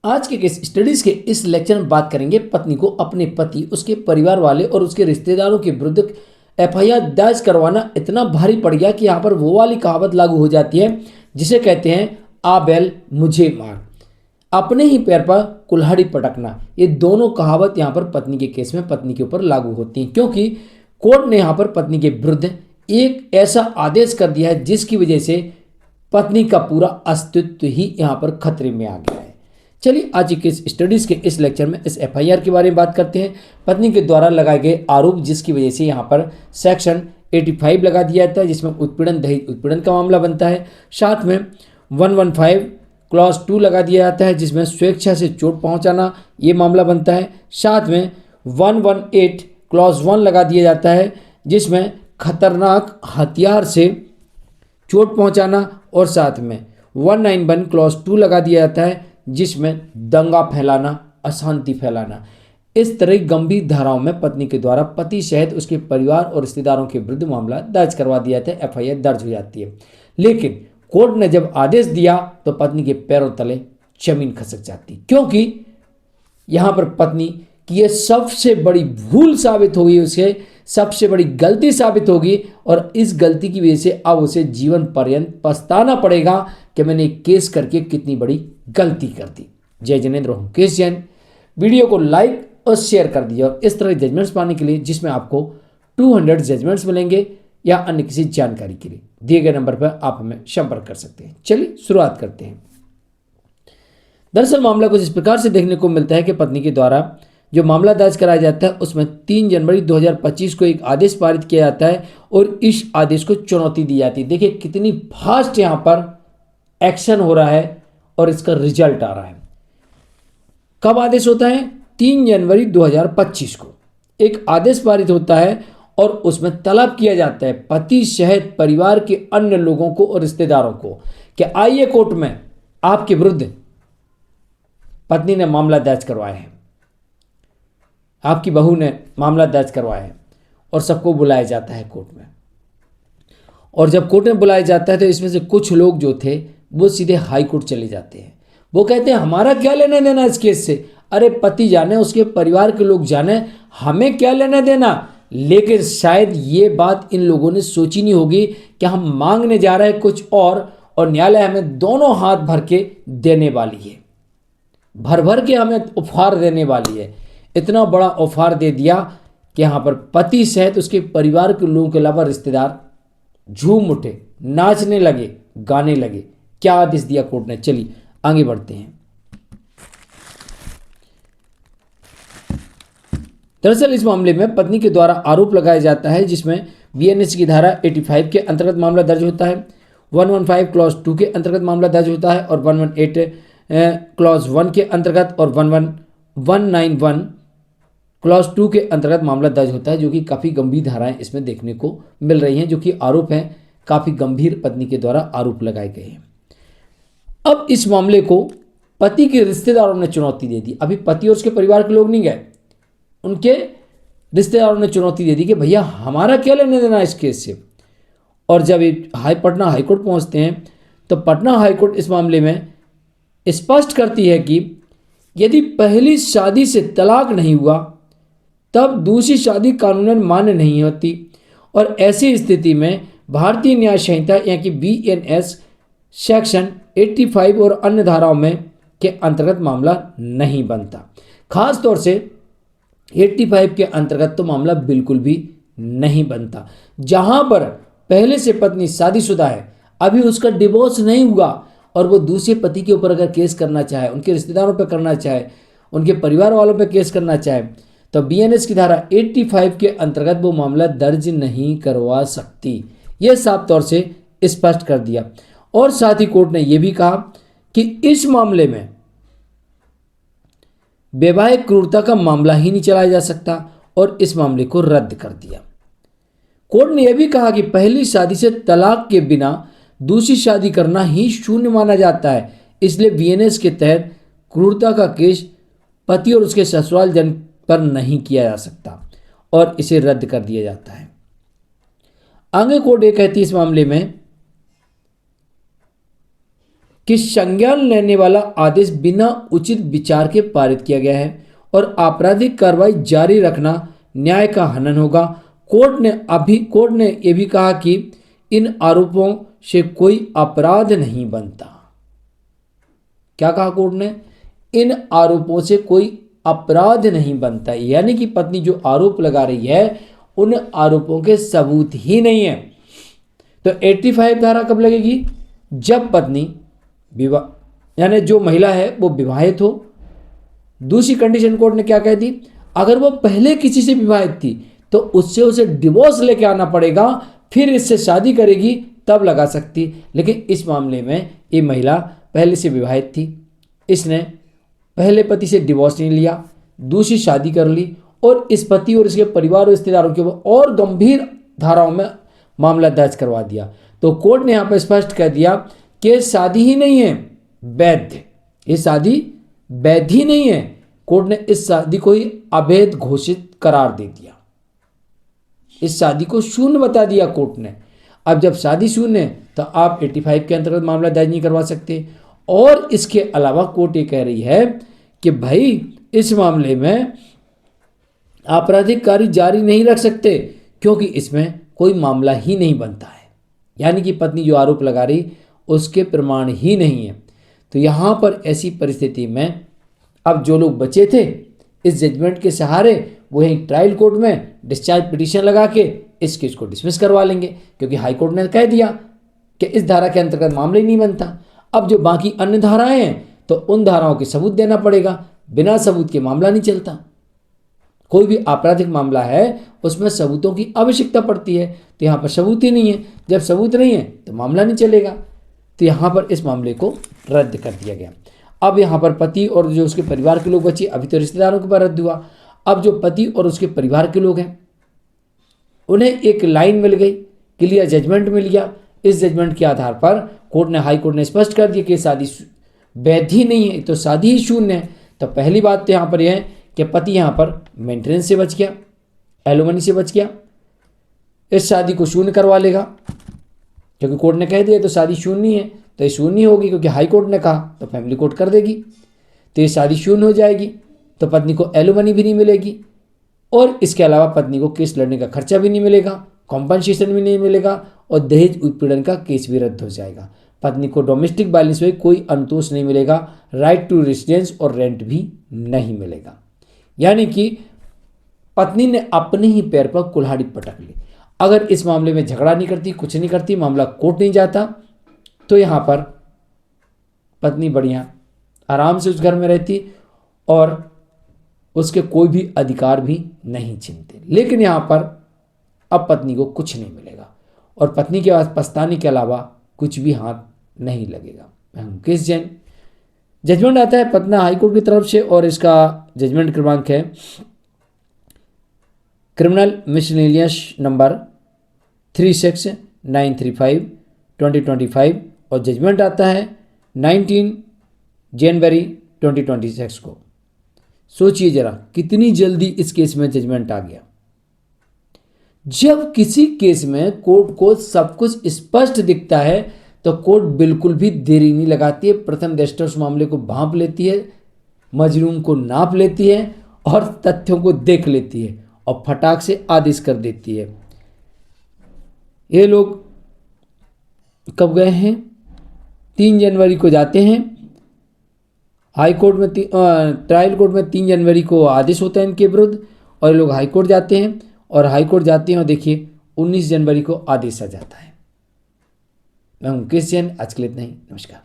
आज के case studies के इस लेक्चर में बात करेंगे पत्नी को अपने पति, उसके परिवार वाले और उसके रिश्तेदारों के विरुद्ध एफआईआर दर्ज करवाना इतना भारी पड़ गया कि यहाँ पर वो वाली कहावत लागू हो जाती है जिसे कहते हैं आ बैल मुझे मार, अपने ही पैर पर कुल्हाड़ी पटकना। ये दोनों कहावत यहाँ पर पत्नी के केस में पत्नी के ऊपर लागू होती हैं, क्योंकि कोर्ट ने यहाँ पर पत्नी के विरुद्ध एक ऐसा आदेश कर दिया है जिसकी वजह से पत्नी का पूरा अस्तित्व ही यहाँ पर खतरे में आ गया है। चलिए आज के स्टडीज के इस लेक्चर में इस एफआईआर के बारे में बात करते हैं। पत्नी के द्वारा लगाए गए आरोप जिसकी वजह से यहाँ पर सेक्शन 85 लगा दिया जाता है, जिसमें उत्पीड़न दहेज उत्पीड़न का मामला बनता है। साथ में 115 क्लॉज 2 लगा दिया जाता है जिसमें स्वेच्छा से चोट पहुंचाना ये मामला बनता है। साथ में 118 क्लॉज 1 लगा दिया जाता है जिसमें खतरनाक हथियार से चोट पहुंचाना, और साथ में 191 क्लॉज 2 लगा दिया जाता है जिसमें दंगा फैलाना, अशांति फैलाना। इस तरह की गंभीर धाराओं में पत्नी के द्वारा पति सहित उसके परिवार और रिश्तेदारों के विरुद्ध मामला दर्ज करवा दिया जाता है, एफआईआर दर्ज हो जाती है। लेकिन कोर्ट ने जब आदेश दिया तो पत्नी के पैरों तले जमीन खसक जाती, क्योंकि यहां पर पत्नी की यह सबसे बड़ी भूल साबित होगी, उसे सबसे बड़ी गलती साबित होगी, और इस गलती की वजह से अब उसे जीवन पर्यंत पछताना पड़ेगा कि मैंने केस करके कितनी बड़ी गलती कर दी। जय जिनेंद्र हूं केस जैन। वीडियो को लाइक और शेयर कर दिया, और इस तरह जजमेंट्स पाने के लिए जिसमें आपको 200 जजमेंट्स मिलेंगे या अन्य किसी जानकारी के लिए दिए गए नंबर पर आप हमें संपर्क कर सकते हैं। चलिए शुरुआत करते हैं। दरअसल मामला कुछ इस प्रकार से देखने को मिलता है कि पत्नी के द्वारा जो मामला दर्ज कराया जाता है उसमें 3 जनवरी 2025 को एक आदेश पारित किया जाता है और इस आदेश को चुनौती दी जाती है। देखिए कितनी फास्ट यहाँ पर एक्शन हो रहा है और इसका रिजल्ट आ रहा है। कब आदेश होता है? 3 जनवरी 2025 को एक आदेश पारित होता है और उसमें तलब किया जाता है पति सहित परिवार के अन्य लोगों को और रिश्तेदारों को कि आइए कोर्ट में, आपके विरुद्ध पत्नी ने मामला दर्ज करवाया है, आपकी बहू ने मामला दर्ज करवाया है, और सबको बुलाया जाता है कोर्ट में। और जब कोर्ट में बुलाया जाता है तो इसमें से कुछ लोग जो थे वो सीधे हाई कोर्ट चले जाते हैं। वो कहते हैं हमारा क्या लेना देना इस केस से, अरे पति जाने, उसके परिवार के लोग जाने, हमें क्या लेना देना। लेकिन शायद ये बात इन लोगों ने सोची नहीं होगी कि हम मांगने जा रहे हैं कुछ और न्यायालय हमें दोनों हाथ भर के देने वाली है, भर भर के हमें उपहार देने वाली है। इतना बड़ा ऑफर दे दिया कि यहाँ पर पति सहित उसके परिवार के लोगों के अलावा रिश्तेदार झूम उठे, नाचने लगे, गाने लगे। क्या आदेश दिया कोर्ट ने, चलिए आगे बढ़ते हैं। दरअसल इस मामले में पत्नी के द्वारा आरोप लगाया जाता है जिसमें बीएनएस की धारा 85 के अंतर्गत मामला दर्ज होता है, 115 क्लॉज 2 के अंतर्गत मामला दर्ज होता है, और 118 क्लॉज 1 के अंतर्गत और 191 क्लॉज 2 के अंतर्गत मामला दर्ज होता है, जो कि काफ़ी गंभीर धाराएं इसमें देखने को मिल रही हैं, जो कि आरोप हैं काफ़ी गंभीर पत्नी के द्वारा आरोप लगाए गए हैं। अब इस मामले को पति के रिश्तेदारों ने चुनौती दे दी। अभी पति और उसके परिवार के लोग नहीं गए, उनके रिश्तेदारों ने चुनौती दे दी कि भैया हमारा क्या लेने देना इस केस से। और जब पटना हाईकोर्ट पहुंचते हैं तो पटना हाईकोर्ट इस मामले में स्पष्ट करती है कि यदि पहली शादी से तलाक नहीं हुआ तब दूसरी शादी कानूनन मान्य नहीं होती, और ऐसी स्थिति में भारतीय न्याय संहिता यानी कि बीएनएस सेक्शन 85 और अन्य धाराओं में के अंतर्गत मामला नहीं बनता। खास तौर से 85 के अंतर्गत तो मामला बिल्कुल भी नहीं बनता। जहां पर पहले से पत्नी शादीशुदा है, अभी उसका डिवोर्स नहीं हुआ और वो दूसरे पति के ऊपर अगर केस करना चाहे, उनके रिश्तेदारों पर करना चाहे, उनके परिवार वालों पर केस करना चाहे, तो बीएनएस की धारा 85 के अंतर्गत वो मामला दर्ज नहीं करवा सकती। यह साफ तौर से स्पष्ट कर दिया। और साथ ही कोर्ट ने यह भी कहा कि इस मामले में वैवाहिक क्रूरता का मामला ही नहीं चलाया जा सकता, और इस मामले को रद्द कर दिया। कोर्ट ने यह भी कहा कि पहली शादी से तलाक के बिना दूसरी शादी करना ही शून्य माना जाता है, इसलिए बीएनएस के तहत क्रूरता का केस पति और उसके ससुराल जन पर नहीं किया जा सकता और इसे रद्द कर दिया जाता है। आगे कोर्ट ये कहती है इस मामले में कि संज्ञान लेने वाला आदेश बिना उचित विचार के पारित किया गया है और आपराधिक कार्रवाई जारी रखना न्याय का हनन होगा। कोर्ट ने यह भी कहा कि इन आरोपों से कोई अपराध नहीं बनता। क्या कहा कोर्ट ने? इन आरोपों से कोई अपराध नहीं बनता, यानी कि पत्नी जो आरोप लगा रही है उन आरोपों के सबूत ही नहीं है। तो 85 धारा कब लगेगी? जब पत्नी विवाह, यानी जो महिला है वो विवाहित हो। दूसरी कंडीशन कोर्ट ने क्या कह दी? अगर वो पहले किसी से विवाहित थी तो उससे उसे डिवोर्स लेके आना पड़ेगा, फिर इससे शादी करेगी तब लगा सकती। लेकिन इस मामले में ये महिला पहले से विवाहित थी, इसने पहले पति से डिवोर्स नहीं लिया, दूसरी शादी कर ली और इस पति और इसके परिवार और रिश्तेदारों के ऊपर और गंभीर धाराओं में मामला दर्ज करवा दिया। तो कोर्ट ने यहाँ पर स्पष्ट कर दिया कि शादी ही नहीं है वैध, ये शादी वैध ही नहीं है। कोर्ट ने इस शादी को ही अवैध घोषित करार दे दिया, इस शादी को शून्य बता दिया कोर्ट ने। अब जब शादी शून्य है तो आप 85 के अंतर्गत मामला दर्ज नहीं करवा सकते। और इसके अलावा कोर्ट ये कह रही है कि भाई इस मामले में आपराधिक कार्य जारी नहीं रख सकते क्योंकि इसमें कोई मामला ही नहीं बनता है, यानी कि पत्नी जो आरोप लगा रही उसके प्रमाण ही नहीं है। तो यहाँ पर ऐसी परिस्थिति में अब जो लोग बचे थे इस जजमेंट के सहारे वो एक ट्रायल कोर्ट में डिस्चार्ज पिटीशन लगा के इस केस को डिसमिस करवा लेंगे, क्योंकि हाई कोर्ट ने कह दिया कि इस धारा के अंतर्गत मामला ही नहीं बनता। अब जो बाकी अन्य धाराएं हैं तो उन धाराओं के सबूत देना पड़ेगा, बिना सबूत के मामला नहीं चलता। कोई भी आपराधिक मामला है उसमें सबूतों की आवश्यकता पड़ती है, तो यहाँ पर सबूत ही नहीं है। जब सबूत नहीं है तो मामला नहीं चलेगा, तो यहाँ पर इस मामले को रद्द कर दिया गया। अब यहाँ पर पति और जो उसके परिवार के लोग बचे, अभी तो रिश्तेदारों के ऊपर रद्द हुआ, अब जो पति और उसके परिवार के लोग हैं उन्हें एक लाइन मिल गई, क्लियर जजमेंट मिल गया। इस जजमेंट के आधार पर हाई कोर्ट ने स्पष्ट कर दिया कि शादी वैध ही नहीं है, तो शादी ही शून्य है। तो पहली बात तो यहाँ पर यह है कि पति यहाँ पर मेंटेनेंस से बच गया, एलिमनी से बच गया, इस शादी को शून्य करवा लेगा, क्योंकि कोर्ट ने कह दिया तो शादी शून्य है तो ये शून्य होगी, क्योंकि हाई कोर्ट ने कहा तो फैमिली कोर्ट कर देगी, तो ये शादी शून्य हो जाएगी। तो पत्नी को एलिमनी भी नहीं मिलेगी और इसके अलावा पत्नी को केस लड़ने का खर्चा भी नहीं मिलेगा, कॉम्पनसेशन भी नहीं मिलेगा और दहेज उत्पीड़न का केस भी रद्द हो जाएगा। पत्नी को डोमेस्टिक वायलेंस में कोई अनुतोष नहीं मिलेगा, राइट टू रेजिडेंस और रेंट भी नहीं मिलेगा। यानी कि पत्नी ने अपने ही पैर पर कुल्हाड़ी पटक ली। अगर इस मामले में झगड़ा नहीं करती, कुछ नहीं करती, मामला कोर्ट नहीं जाता, तो यहाँ पर पत्नी बढ़िया आराम से उस घर में रहती और उसके कोई भी अधिकार भी नहीं छीनते। लेकिन यहाँ पर अब पत्नी को कुछ नहीं मिलेगा और पत्नी के पास पछताने के अलावा कुछ भी हाथ नहीं लगेगा। मैं मुकेश जैन। जजमेंट आता है पटना हाईकोर्ट की तरफ से और इसका जजमेंट क्रमांक है क्रिमिनल मिसलेनियस नंबर 36-935/2025 और जजमेंट आता है 19 जनवरी 2026 को। सोचिए जरा कितनी जल्दी इस केस में जजमेंट आ गया। जब किसी केस में कोर्ट को सब कुछ स्पष्ट दिखता है तो कोर्ट बिल्कुल भी देरी नहीं लगाती है, प्रथम दृष्टया उस मामले को भांप लेती है, मजरूम को नाप लेती है और तथ्यों को देख लेती है और फटाक से आदेश कर देती है। ये लोग कब गए हैं? 3 जनवरी को जाते हैं हाई कोर्ट में, ट्रायल कोर्ट में 3 जनवरी को आदेश होता है इनके विरुद्ध और ये लोग हाई कोर्ट जाते हैं और हाई कोर्ट जाते हैं और देखिए 19 जनवरी को आदेश आ जाता है। मैं मुकेश जैन, आज के लिए इतना ही। नमस्कार।